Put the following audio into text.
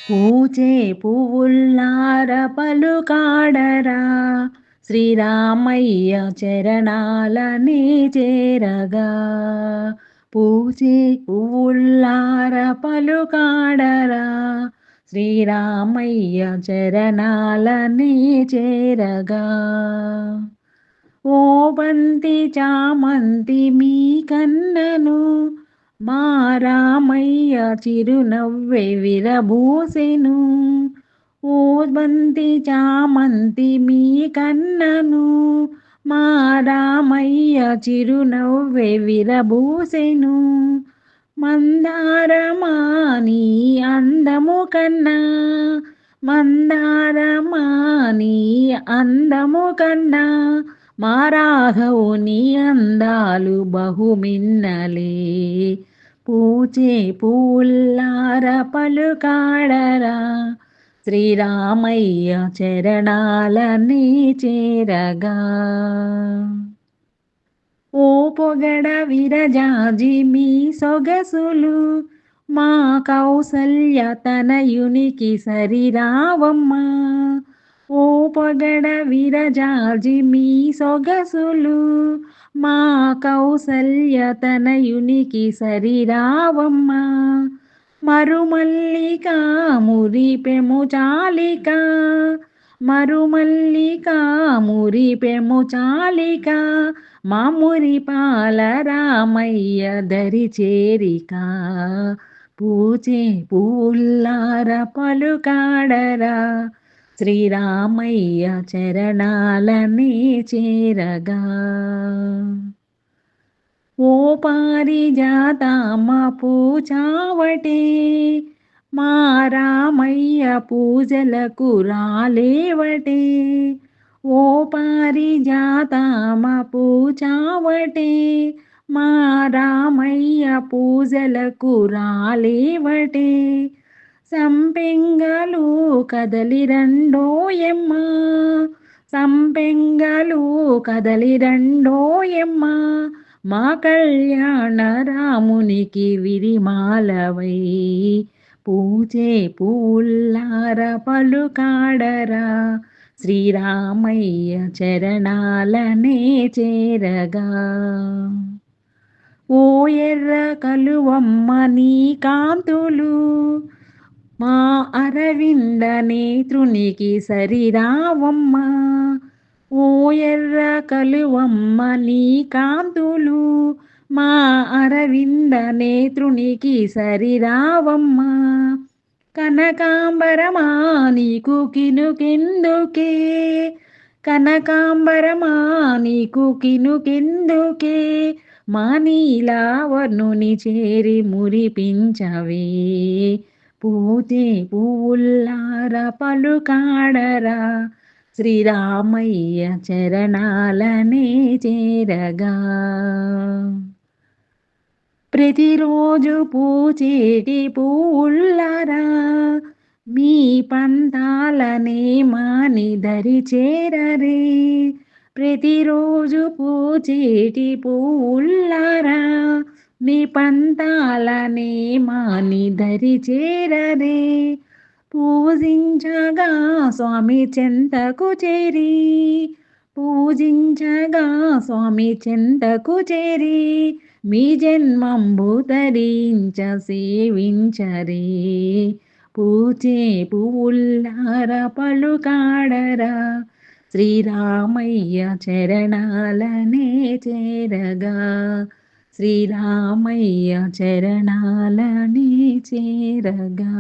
పూచే పువ్వుల్లార పలుకాడరా శ్రీరామయ్య చరణాలనే చేరగా. పూచే పువ్వుల్లార పలుకాడరా శ్రీరామయ్య చరణాలనే చేరగా. ఓ బంతి చామంతి మీ కన్నను మా రామయ్య చిరునవ్వె విరబూసెను. ఓ బంతి చామంతి మీ కన్నను మా రామయ్య చిరునవ్వె విరబూసెను. మందారమా నీ అందము కన్నా మందారమా నీ అందము కన్నా మా రాఘవుని అందాలు బహుమిన్నలే. పూచే పూల్లార పలుకాడరా శ్రీరామయ్య చరణాలనే చేరగా. ఓ పొగడ విరజాజి మీ సొగసులు మా కౌసల్య తనయునికి సరిరావమ్మా. ఓ పొగడ విరజాజి మీ సొగసులు మా కౌసల్య తనయునికి సరిరావమ్మా. మరుమల్లిక మురిపెము చాలిక మరుమల్లిక మురిపెము చాలిక మామురిపాల రామయ్య దరి చేరిక. పూచే పూల్లార పలుకాడరా శ్రీరామయ్య చరణాలనే చేరగా. ఓ పారిజాతమ్మ పూచావటే మా రామయ్య పూజలకు రాలేవటే. ఓ పారిజాతమ్మ పూచావటే మా రామయ్య పూజలకు రాలేవటే. సంపెంగలు కదలిరండోయమ్మ సంపెంగలు కదలిరండోయమ్మ మా కళ్యాణ రామునికి విరిమాలవై. పూచే పూల్లార పలుకాడరా శ్రీరామయ్య చరణాలనే చేరగా. ఓ ఎర్ర కలువమ్మ నీ కాంతులు మా అరవింద నేత్రునికి సరిరావమ్మ. ఓ ఎర్ర కలువమ్మ నీ కాంతులు మా అరవింద నేత్రునికి సరిరావమ్మ. కనకాంబరమా నీకు కినుకెందుకే కనకాంబరమా నీకు కినుకెందుకే మా నీలావర్ణుని చేరి మురిపించవే. పూచే పువ్వుల్లార పలుకాడరా శ్రీరామయ్య చరణాలనే చేరగా. ప్రతిరోజు పూచేటి పువ్వుల్లారా మీ పంతాలనే మాని దరి చేరరే. ప్రతిరోజు పూచేటి పువ్వుల్లారా మీ పంతాలనే మాని దరి చేరరే. పూజించగా స్వామి చెంతకు చేరి పూజించగా స్వామి చెంతకు చేరి మీ జన్మంబు ధరించ సేవించరే. పూచే పువ్వుల్లార పలుకాడరా శ్రీరామయ్య చరణాలనే చేరగా. శ్రీరామయ్య చరణాలనే చేరగా.